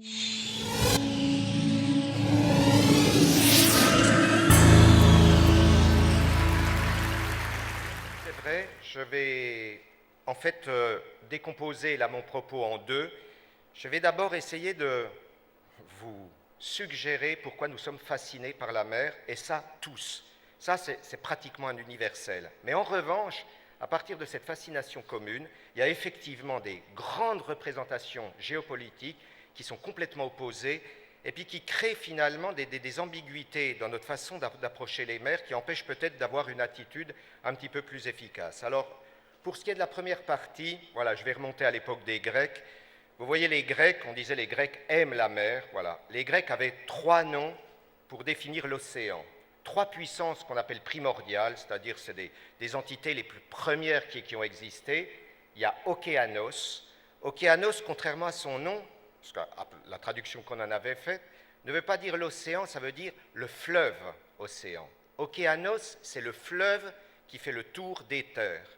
C'est vrai, je vais en fait décomposer là mon propos en deux. Je vais d'abord essayer de vous suggérer pourquoi nous sommes fascinés par la mer, et ça tous. Ça, c'est pratiquement un universel. Mais en revanche, à partir de cette fascination commune, il y a effectivement des grandes représentations géopolitiques qui sont complètement opposées et puis qui créent finalement des ambiguïtés dans notre façon d'approcher les mers qui empêchent peut-être d'avoir une attitude un petit peu plus efficace. Alors, pour ce qui est de la première partie, voilà, je vais remonter à l'époque des Grecs. Vous voyez, les Grecs, on disait les Grecs aiment la mer, voilà. Les Grecs avaient trois noms pour définir l'océan. Trois puissances qu'on appelle primordiales, c'est-à-dire c'est des entités les plus premières qui ont existé. Il y a Océanos. Océanos, contrairement à son nom, parce que la traduction qu'on en avait faite, ne veut pas dire l'océan, ça veut dire le fleuve océan. Océanos, c'est le fleuve qui fait le tour des terres.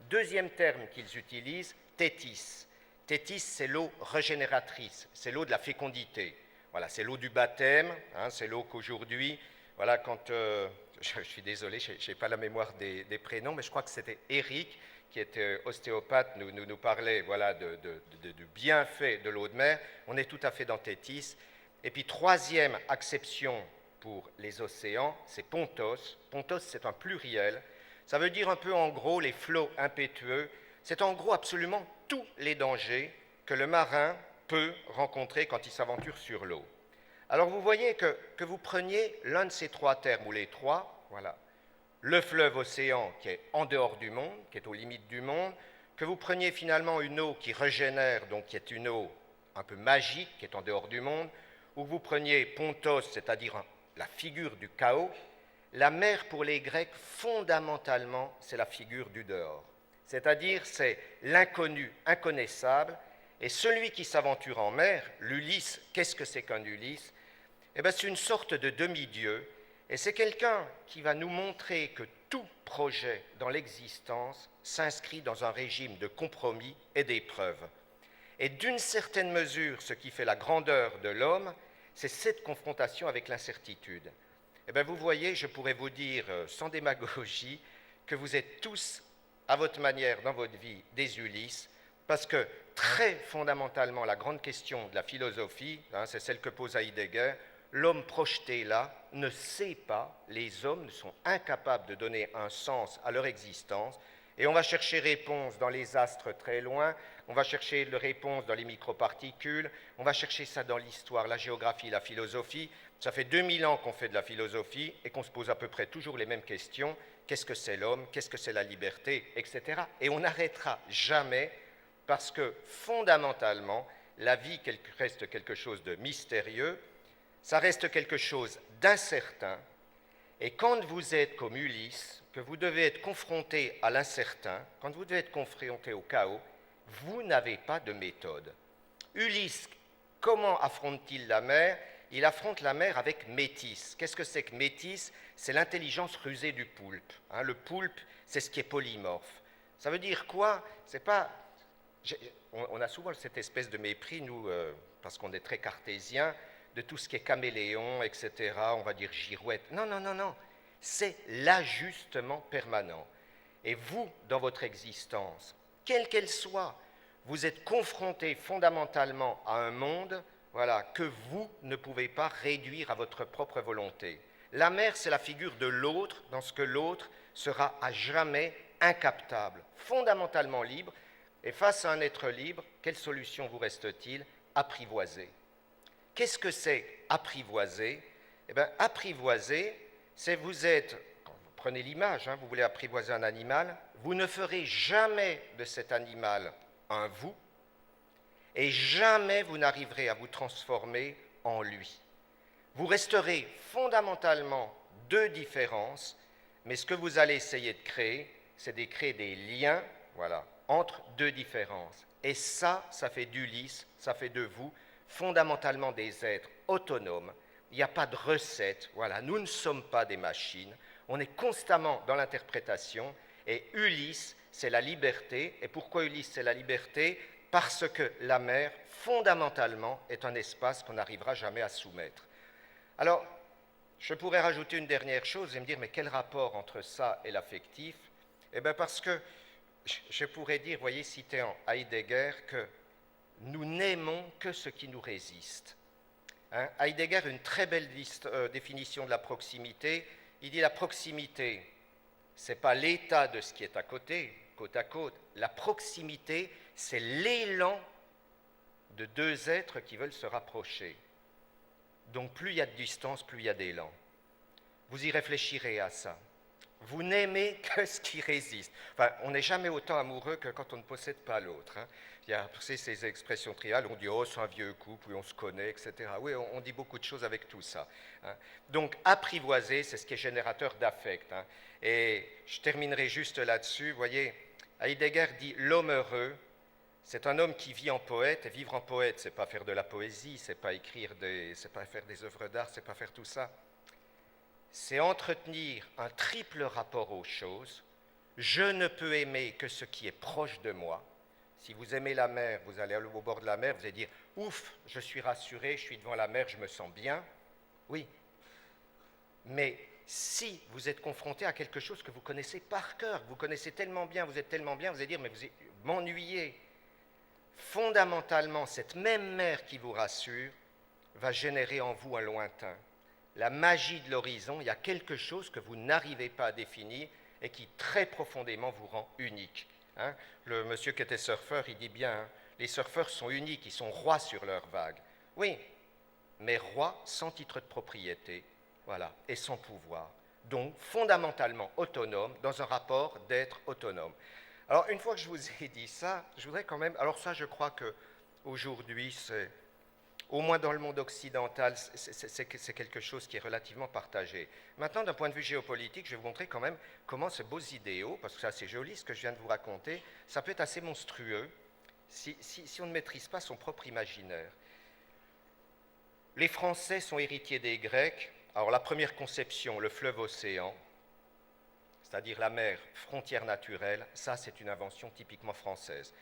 Deuxième terme qu'ils utilisent, Thétis. Thétis, c'est l'eau régénératrice, c'est l'eau de la fécondité. Voilà, c'est l'eau du baptême, hein, c'est l'eau qu'aujourd'hui, voilà, quand, je suis désolé, je n'ai pas la mémoire des prénoms, mais je crois que c'était Eric, qui était ostéopathe, nous parlait voilà, du bienfait de l'eau de mer. On est tout à fait dans Thétis. Et puis, troisième acception pour les océans, c'est Pontos. Pontos, c'est un pluriel. Ça veut dire un peu en gros les flots impétueux. C'est en gros absolument tous les dangers que le marin peut rencontrer quand il s'aventure sur l'eau. Alors vous voyez que vous preniez l'un de ces trois termes, ou les trois, voilà, le fleuve océan qui est en dehors du monde, qui est aux limites du monde, que vous preniez finalement une eau qui régénère, donc qui est une eau un peu magique, qui est en dehors du monde, ou que vous preniez Pontos, c'est-à-dire la figure du chaos. La mer pour les Grecs, fondamentalement, c'est la figure du dehors. C'est-à-dire, c'est l'inconnu, inconnaissable, et celui qui s'aventure en mer, l'Ulysse, qu'est-ce que c'est qu'un Ulysse? Eh bien, c'est une sorte de demi-dieu, et c'est quelqu'un qui va nous montrer que tout projet dans l'existence s'inscrit dans un régime de compromis et d'épreuve. Et d'une certaine mesure, ce qui fait la grandeur de l'homme, c'est cette confrontation avec l'incertitude. Eh bien, vous voyez, je pourrais vous dire, sans démagogie, que vous êtes tous, à votre manière, dans votre vie, des Ulysses, parce que très fondamentalement, la grande question de la philosophie, hein, c'est celle que pose Heidegger, l'homme projeté là ne sait pas, les hommes sont incapables de donner un sens à leur existence, et on va chercher réponse dans les astres très loin, on va chercher réponse dans les microparticules, on va chercher ça dans l'histoire, la géographie, la philosophie. Ça fait 2000 ans qu'on fait de la philosophie et qu'on se pose à peu près toujours les mêmes questions. Qu'est-ce que c'est l'homme? Qu'est-ce que c'est la liberté? Etc. Et on n'arrêtera jamais parce que fondamentalement, la vie reste quelque chose de mystérieux, ça reste quelque chose d'incertain. Et quand vous êtes comme Ulysse, que vous devez être confronté à l'incertain, quand vous devez être confronté au chaos, vous n'avez pas de méthode. Ulysse, comment affronte-t-il la mer? Il affronte la mer avec Métis. Qu'est-ce que c'est que Métis? C'est l'intelligence rusée du poulpe. Hein, le poulpe, c'est ce qui est polymorphe. Ça veut dire quoi? C'est pas... On a souvent cette espèce de mépris, nous, parce qu'on est très cartésien, de tout ce qui est caméléon, etc., on va dire girouette. Non, non, non, non. C'est l'ajustement permanent. Et vous, dans votre existence, quelle qu'elle soit, vous êtes confronté fondamentalement à un monde, voilà, que vous ne pouvez pas réduire à votre propre volonté. La mer, c'est la figure de l'autre, dans ce que l'autre sera à jamais incaptable, fondamentalement libre. Et face à un être libre, quelle solution vous reste-t-il? Apprivoiser. Qu'est-ce que c'est apprivoiser? Eh bien, apprivoiser, c'est vous êtes, quand vous prenez l'image, hein, vous voulez apprivoiser un animal, vous ne ferez jamais de cet animal un vous, et jamais vous n'arriverez à vous transformer en lui. Vous resterez fondamentalement deux différences, mais ce que vous allez essayer de créer, c'est de créer des liens, voilà, entre deux différences. Et ça fait d'Ulysse, ça fait de vous, fondamentalement des êtres autonomes. Il n'y a pas de recette, voilà, nous ne sommes pas des machines, on est constamment dans l'interprétation, et Ulysse, c'est la liberté. Et pourquoi Ulysse, c'est la liberté? parce que la mer, fondamentalement, est un espace qu'on n'arrivera jamais à soumettre. Alors, je pourrais rajouter une dernière chose et me dire, mais quel rapport entre ça et l'affectif? Eh bien, parce que je pourrais dire, voyez, citer en Heidegger, que nous n'aimons que ce qui nous résiste. Hein? Heidegger a une très belle définition de la proximité. Il dit la proximité, ce n'est pas l'état de ce qui est à côté, côte à côte. La proximité, c'est l'élan de deux êtres qui veulent se rapprocher. Donc plus il y a de distance, plus il y a d'élan. Vous y réfléchirez à ça. Vous n'aimez que ce qui résiste. Enfin, on n'est jamais autant amoureux que quand on ne possède pas l'autre. Hein. Il y a ces expressions triviales, on dit « oh, c'est un vieux couple, oui, on se connaît, etc. » Oui, on dit beaucoup de choses avec tout ça. Hein. Donc, apprivoiser, c'est ce qui est générateur d'affect. Hein. Et je terminerai juste là-dessus. Vous voyez, Heidegger dit « l'homme heureux, c'est un homme qui vit en poète, et vivre en poète, c'est pas faire de la poésie, c'est pas c'est pas faire des œuvres d'art, c'est pas faire tout ça. C'est entretenir un triple rapport aux choses. Je ne peux aimer que ce qui est proche de moi. Si vous aimez la mer, vous allez au bord de la mer, vous allez dire « ouf, je suis rassuré, je suis devant la mer, je me sens bien ». Oui, mais si vous êtes confronté à quelque chose que vous connaissez par cœur, vous connaissez tellement bien, vous êtes tellement bien, vous allez dire « mais vous m'ennuyez ». Fondamentalement, cette même mer qui vous rassure va générer en vous un lointain. La magie de l'horizon, il y a quelque chose que vous n'arrivez pas à définir et qui très profondément vous rend unique. Hein? Le monsieur qui était surfeur, il dit bien, hein, les surfeurs sont uniques, ils sont rois sur leurs vagues. Oui, mais rois sans titre de propriété, voilà, et sans pouvoir. Donc fondamentalement autonome, dans un rapport d'être autonome. Alors une fois que je vous ai dit ça, je voudrais quand même, alors ça je crois qu'aujourd'hui c'est... Au moins dans le monde occidental, c'est quelque chose qui est relativement partagé. Maintenant, d'un point de vue géopolitique, je vais vous montrer quand même comment ces beaux idéaux, parce que c'est assez joli ce que je viens de vous raconter, ça peut être assez monstrueux si on ne maîtrise pas son propre imaginaire. Les Français sont héritiers des Grecs. Alors la première conception, le fleuve-océan, c'est-à-dire la mer, frontière naturelle, ça c'est une invention typiquement française.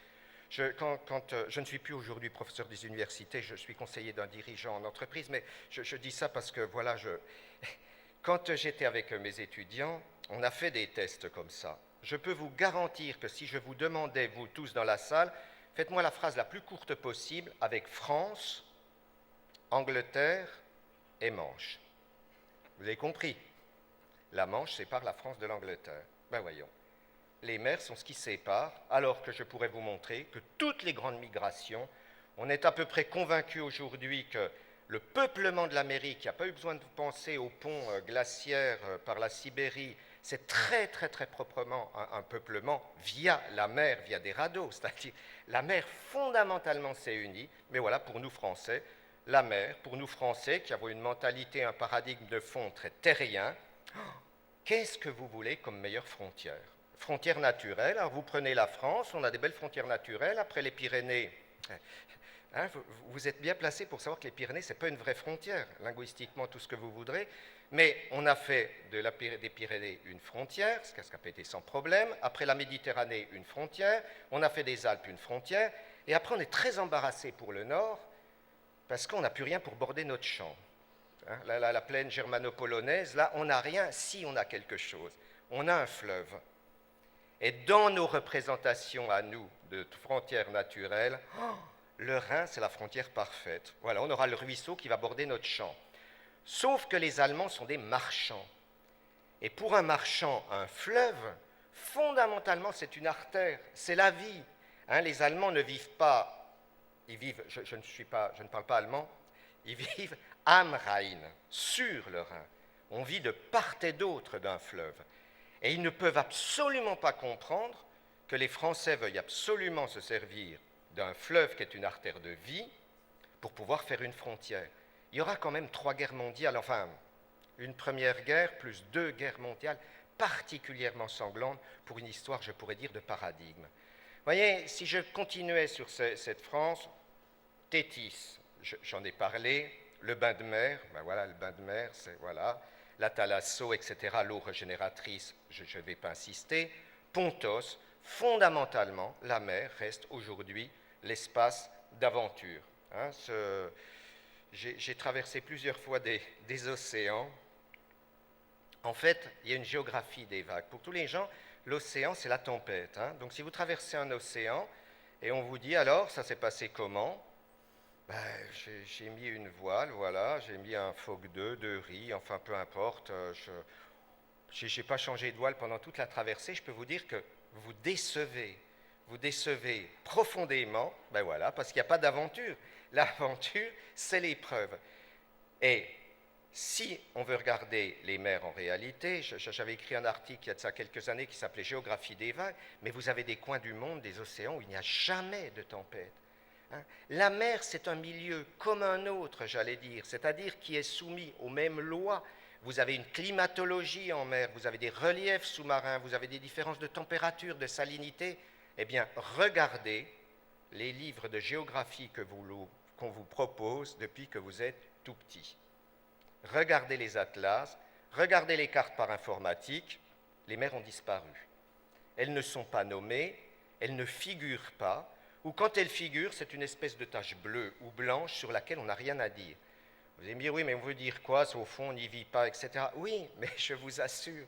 Je ne suis plus aujourd'hui professeur des universités, je suis conseiller d'un dirigeant en entreprise, mais je dis ça parce que, voilà, quand j'étais avec mes étudiants, on a fait des tests comme ça. Je peux vous garantir que si je vous demandais, vous tous dans la salle, faites-moi la phrase la plus courte possible avec France, Angleterre et Manche. Vous avez compris? La Manche sépare la France de l'Angleterre. Ben voyons. Les mers sont ce qui sépare, alors que je pourrais vous montrer que toutes les grandes migrations, on est à peu près convaincu aujourd'hui que le peuplement de l'Amérique, il n'y a pas eu besoin de penser au pont glaciaire par la Sibérie, c'est très très très proprement un peuplement via la mer, via des radeaux, c'est-à-dire la mer fondamentalement s'est unie, mais voilà, pour nous Français, la mer, pour nous Français qui avons une mentalité, un paradigme de fond très terrien, qu'est-ce que vous voulez comme meilleure frontière? Frontières naturelles, alors vous prenez la France, on a des belles frontières naturelles, après les Pyrénées, hein, vous êtes bien placé pour savoir que les Pyrénées, ce n'est pas une vraie frontière, linguistiquement tout ce que vous voudrez, mais on a fait des Pyrénées une frontière, ce qui n'a pas été sans problème, après la Méditerranée une frontière, on a fait des Alpes une frontière, et après on est très embarrassé pour le nord, parce qu'on n'a plus rien pour border notre champ. Hein, la plaine germano-polonaise, là on n'a rien, si on a quelque chose, on a un fleuve. Et dans nos représentations à nous de frontières naturelles, le Rhin, c'est la frontière parfaite. Voilà, on aura le ruisseau qui va border notre champ. Sauf que les Allemands sont des marchands. Et pour un marchand, un fleuve, fondamentalement, c'est une artère, c'est la vie. Hein, les Allemands ne vivent pas, ils vivent, je ne parle pas allemand, ils vivent am Rhein, sur le Rhin. On vit de part et d'autre d'un fleuve. Et ils ne peuvent absolument pas comprendre que les Français veuillent absolument se servir d'un fleuve qui est une artère de vie pour pouvoir faire une frontière. Il y aura quand même 3 guerres mondiales, enfin, une première guerre plus 2 guerres mondiales particulièrement sanglantes pour une histoire, je pourrais dire, de paradigme. Vous voyez, si je continuais sur cette France, Tétis, j'en ai parlé, le bain de mer, ben voilà, le bain de mer, c'est voilà, la thalasso, etc., l'eau régénératrice, je ne vais pas insister. Pontos, fondamentalement, la mer reste aujourd'hui l'espace d'aventure. Hein, j'ai traversé plusieurs fois des océans. En fait, il y a une géographie des vagues. Pour tous les gens, l'océan, c'est la tempête. Hein. Donc si vous traversez un océan et on vous dit alors, ça s'est passé comment? Ben, j'ai mis une voile, voilà, j'ai mis un phoque 2 riz, enfin peu importe. Je n'ai pas changé de voile pendant toute la traversée. Je peux vous dire que vous décevez profondément, ben voilà, parce qu'il n'y a pas d'aventure. L'aventure, c'est l'épreuve. Et si on veut regarder les mers en réalité, j'avais écrit un article il y a de ça quelques années qui s'appelait Géographie des vagues, mais vous avez des coins du monde, des océans où il n'y a jamais de tempête. Hein. La mer, c'est un milieu comme un autre, j'allais dire, c'est-à-dire qui est soumis aux mêmes lois. Vous avez une climatologie en mer, vous avez des reliefs sous-marins, vous avez des différences de température, de salinité. Eh bien, regardez les livres de géographie qu'on vous propose depuis que vous êtes tout petit. Regardez les atlas, regardez les cartes par informatique, les mers ont disparu. Elles ne sont pas nommées, elles ne figurent pas, ou quand elles figurent, c'est une espèce de tache bleue ou blanche sur laquelle on n'a rien à dire. Vous allez me dire, oui, mais on veut dire quoi? Au fond, on n'y vit pas, etc. Oui, mais je vous assure,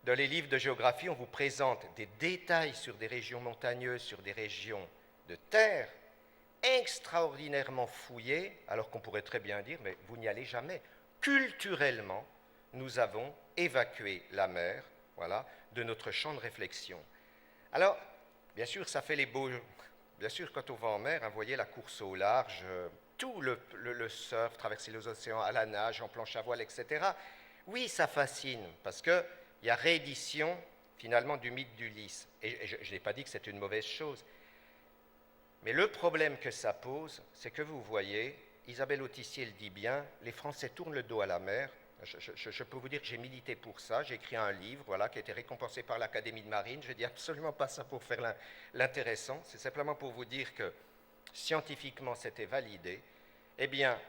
dans les livres de géographie, on vous présente des détails sur des régions montagneuses, sur des régions de terre, extraordinairement fouillées, alors qu'on pourrait très bien dire, mais vous n'y allez jamais. Culturellement, nous avons évacué la mer, voilà, de notre champ de réflexion. Alors, bien sûr, ça fait les beaux... Bien sûr, quand on va en mer, hein, vous voyez la course au large, tout le surf, traverser les océans à la nage, en planche à voile, etc. Oui, ça fascine, parce qu'il y a réédition, finalement, du mythe d'Ulysse. Et je n'ai pas dit que c'est une mauvaise chose. Mais le problème que ça pose, c'est que vous voyez, Isabelle Autissier le dit bien, les Français tournent le dos à la mer. Je peux vous dire que j'ai milité pour ça, j'ai écrit un livre voilà, qui a été récompensé par l'Académie de Marine. Je ne dis absolument pas ça pour faire l'intéressant, c'est simplement pour vous dire que scientifiquement c'était validé. Eh bien,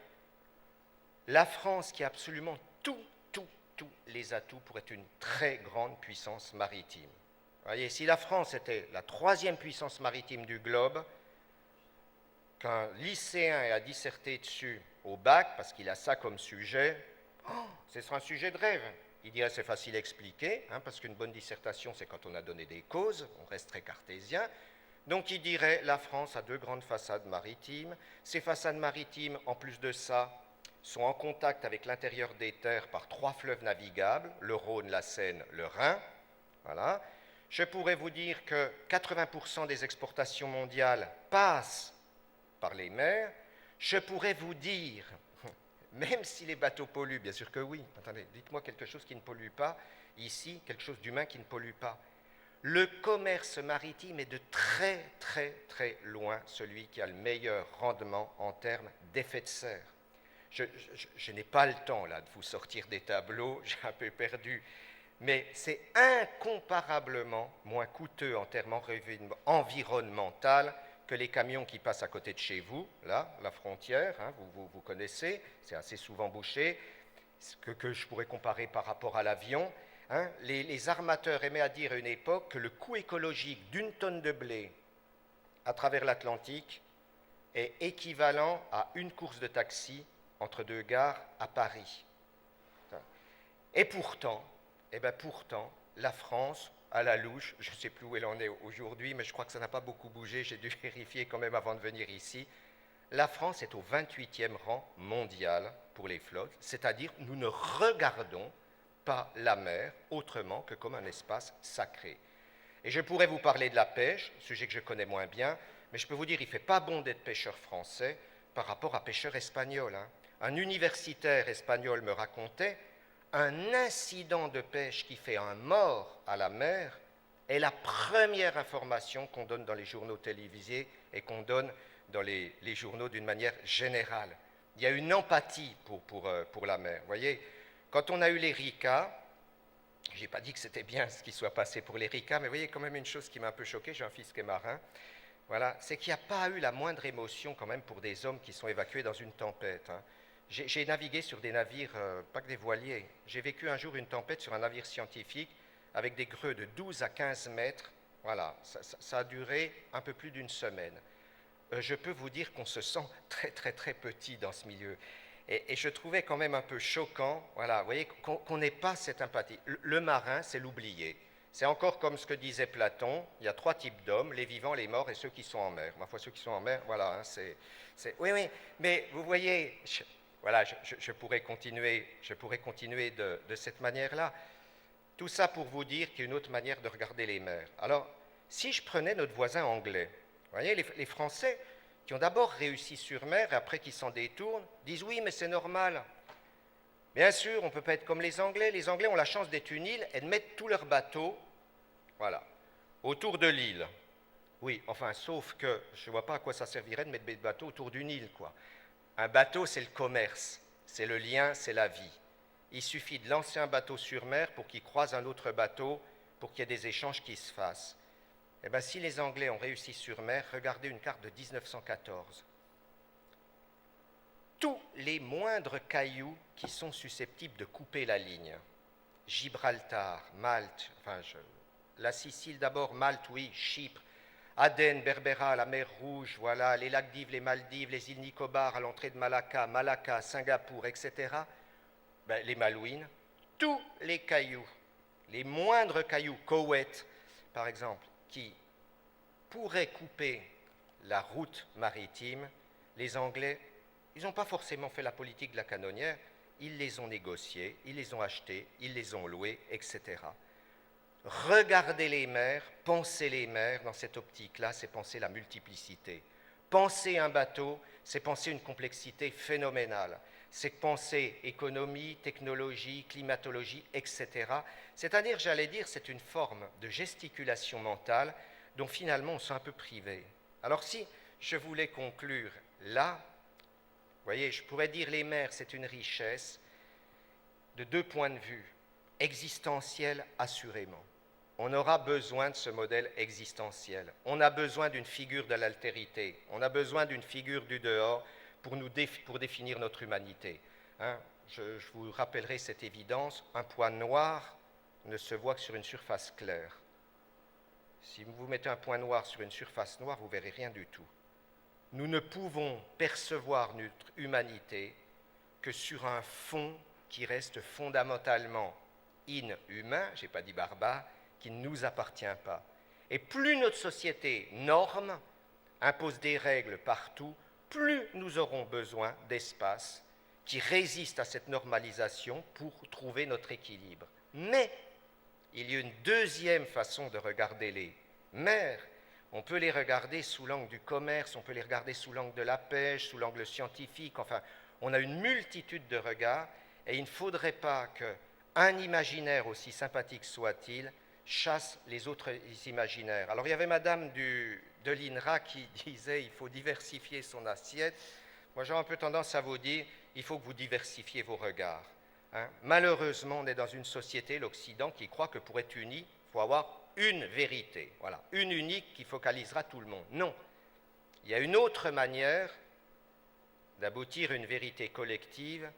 la France qui a absolument tous les atouts pour être une très grande puissance maritime. Vous voyez, si la France était la 3e puissance maritime du globe, qu'un lycéen a disserté dessus au bac, parce qu'il a ça comme sujet, ce sera un sujet de rêve. Il dirait c'est facile à expliquer, hein, parce qu'une bonne dissertation, c'est quand on a donné des causes, on reste très cartésien. Donc il dirait la France a 2 grandes façades maritimes. Ces façades maritimes, en plus de ça, sont en contact avec l'intérieur des terres par 3 fleuves navigables, le Rhône, la Seine, le Rhin. Voilà. Je pourrais vous dire que 80% des exportations mondiales passent par les mers. Je pourrais vous dire, même si les bateaux polluent, bien sûr que oui, attendez, dites-moi quelque chose qui ne pollue pas, ici, quelque chose d'humain qui ne pollue pas. Le commerce maritime est de très loin celui qui a le meilleur rendement en termes d'effet de serre. Je n'ai pas le temps là de vous sortir des tableaux, j'ai un peu perdu, mais c'est incomparablement moins coûteux en termes environnemental que les camions qui passent à côté de chez vous, là, la frontière, hein, vous connaissez, c'est assez souvent bouché, que je pourrais comparer par rapport à l'avion. Hein, les armateurs aimaient à dire à une époque que le coût écologique d'une tonne de blé à travers l'Atlantique est équivalent à une course de taxi entre 2 gares à Paris. Et pourtant, la France, à la louche, je ne sais plus où elle en est aujourd'hui, mais je crois que ça n'a pas beaucoup bougé, j'ai dû vérifier quand même avant de venir ici, la France est au 28e rang mondial pour les flottes, c'est-à-dire nous ne regardons pas la mer autrement que comme un espace sacré. Et je pourrais vous parler de la pêche, sujet que je connais moins bien, mais je peux vous dire, il ne fait pas bon d'être pêcheur français par rapport à pêcheur espagnol. Hein. Un universitaire espagnol me racontait, un incident de pêche qui fait un mort à la mer est la première information qu'on donne dans les journaux télévisés et qu'on donne dans les journaux d'une manière générale. Il y a une empathie pour la mer. Vous voyez, quand on a eu les RICA, je n'ai pas dit que c'était bien ce qui soit passé pour les RICA, mais vous voyez quand même une chose qui m'a un peu choqué, j'ai un fils qui est marin, voilà, c'est qu'il n'y a pas eu la moindre émotion quand même pour des hommes qui sont évacués dans une tempête. Hein. J'ai navigué sur des navires, pas que des voiliers. J'ai vécu un jour une tempête sur un navire scientifique avec des creux de 12 à 15 mètres. Voilà, ça a duré un peu plus d'1 semaine. je peux vous dire qu'on se sent très très très petit dans ce milieu. Et je trouvais quand même un peu choquant, voilà, vous voyez, qu'on n'ait pas cette empathie. Le marin, c'est l'oublié. C'est encore comme ce que disait Platon, il y a 3 types d'hommes, les vivants, les morts et ceux qui sont en mer. Ma foi, ceux qui sont en mer, voilà, hein, oui, oui, mais vous voyez, voilà, je pourrais continuer de cette manière-là. Tout ça pour vous dire qu'il y a une autre manière de regarder les mers. Alors, si je prenais notre voisin anglais, vous voyez, les Français qui ont d'abord réussi sur mer et après qui s'en détournent, disent oui, mais c'est normal. Bien sûr, on ne peut pas être comme les Anglais. Les Anglais ont la chance d'être une île et de mettre tous leurs bateaux, voilà, autour de l'île. Oui, enfin, sauf que je ne vois pas à quoi ça servirait de mettre des bateaux autour d'une île, quoi. Un bateau, c'est le commerce, c'est le lien, c'est la vie. Il suffit de lancer un bateau sur mer pour qu'il croise un autre bateau, pour qu'il y ait des échanges qui se fassent. Eh bien, si les Anglais ont réussi sur mer, regardez une carte de 1914. Tous les moindres cailloux qui sont susceptibles de couper la ligne. Gibraltar, Malte, la Sicile d'abord, Malte, oui, Chypre, Aden, Berbera, la mer Rouge, voilà, les lacs d'Ives, les Maldives, les îles Nicobar à l'entrée de Malacca, Singapour, etc. Ben, les Malouines, tous les cailloux, les moindres cailloux, Koweït, par exemple, qui pourraient couper la route maritime, les Anglais, ils n'ont pas forcément fait la politique de la canonnière, ils les ont négociés, ils les ont achetés, ils les ont loués, etc. Regarder les mers, penser les mers dans cette optique-là, c'est penser la multiplicité. Penser un bateau, c'est penser une complexité phénoménale. C'est penser économie, technologie, climatologie, etc. C'est-à-dire, j'allais dire, c'est une forme de gesticulation mentale dont finalement on s'est un peu privé. Alors si je voulais conclure là, vous voyez, je pourrais dire les mers, c'est une richesse de 2 points de vue. Existentiel, assurément. On aura besoin de ce modèle existentiel. On a besoin d'une figure de l'altérité. On a besoin d'une figure du dehors pour définir notre humanité. Hein, je vous rappellerai cette évidence, un point noir ne se voit que sur une surface claire. Si vous mettez un point noir sur une surface noire, vous ne verrez rien du tout. Nous ne pouvons percevoir notre humanité que sur un fond qui reste fondamentalement inhumain, je n'ai pas dit barbare, qui ne nous appartient pas. Et plus notre société norme, impose des règles partout, plus nous aurons besoin d'espace qui résiste à cette normalisation pour trouver notre équilibre. Mais il y a une deuxième façon de regarder les mers. On peut les regarder sous l'angle du commerce, on peut les regarder sous l'angle de la pêche, sous l'angle scientifique, enfin, on a une multitude de regards, et il ne faudrait pas qu'un imaginaire, aussi sympathique soit-il, chasse les autres imaginaires. Alors il y avait madame de l'INRA qui disait il faut diversifier son assiette. Moi j'ai un peu tendance à vous dire il faut que vous diversifiez vos regards. Hein. Malheureusement, on est dans une société, l'Occident, qui croit que pour être uni, il faut avoir une vérité, voilà, une unique qui focalisera tout le monde. Non, il y a une autre manière d'aboutir à une vérité collective,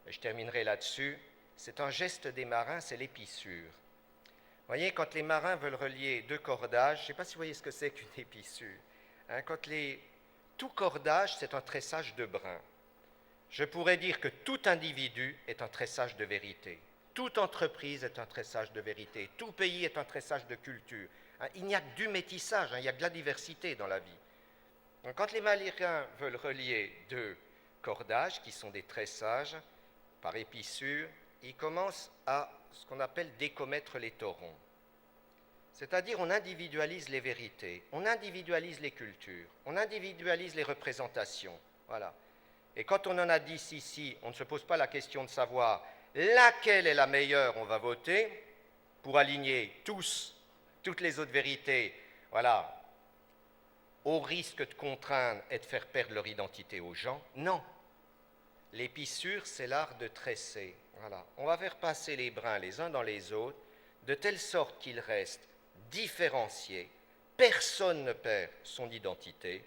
et je terminerai là-dessus, c'est un geste des marins, c'est l'épissure. Vous voyez, quand les marins veulent relier 2 cordages, je ne sais pas si vous voyez ce que c'est qu'une épissure, hein, tout cordage, c'est un tressage de brins. Je pourrais dire que tout individu est un tressage de vérité. Toute entreprise est un tressage de vérité. Tout pays est un tressage de culture. Il n'y a que du métissage, il n'y a que de la diversité dans la vie. Donc, quand les marins veulent relier 2 cordages, qui sont des tressages par épissure, ils commencent à ce qu'on appelle décommettre les taurons. C'est-à-dire on individualise les vérités, on individualise les cultures, on individualise les représentations. Voilà. Et quand on en a 10 ici, on ne se pose pas la question de savoir laquelle est la meilleure, on va voter pour aligner toutes les autres vérités, voilà, au risque de contraindre et de faire perdre leur identité aux gens. Non. L'épissure, c'est l'art de tresser. Voilà. On va faire passer les brins les uns dans les autres, de telle sorte qu'ils restent différenciés, personne ne perd son identité,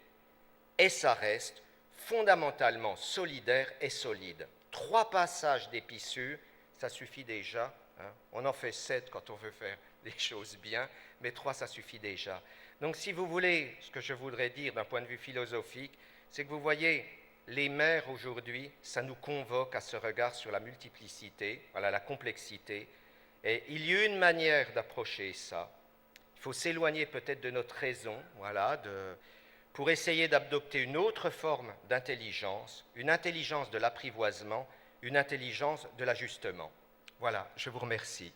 et ça reste fondamentalement solidaire et solide. 3 passages d'épissure, ça suffit déjà. Hein. On en fait 7 quand on veut faire des choses bien, mais 3, ça suffit déjà. Donc si vous voulez, ce que je voudrais dire d'un point de vue philosophique, c'est que vous voyez, les mers aujourd'hui, ça nous convoque à ce regard sur la multiplicité, voilà, la complexité. Et il y a une manière d'approcher ça. Il faut s'éloigner peut-être de notre raison, voilà, pour essayer d'adopter une autre forme d'intelligence, une intelligence de l'apprivoisement, une intelligence de l'ajustement. Voilà, je vous remercie.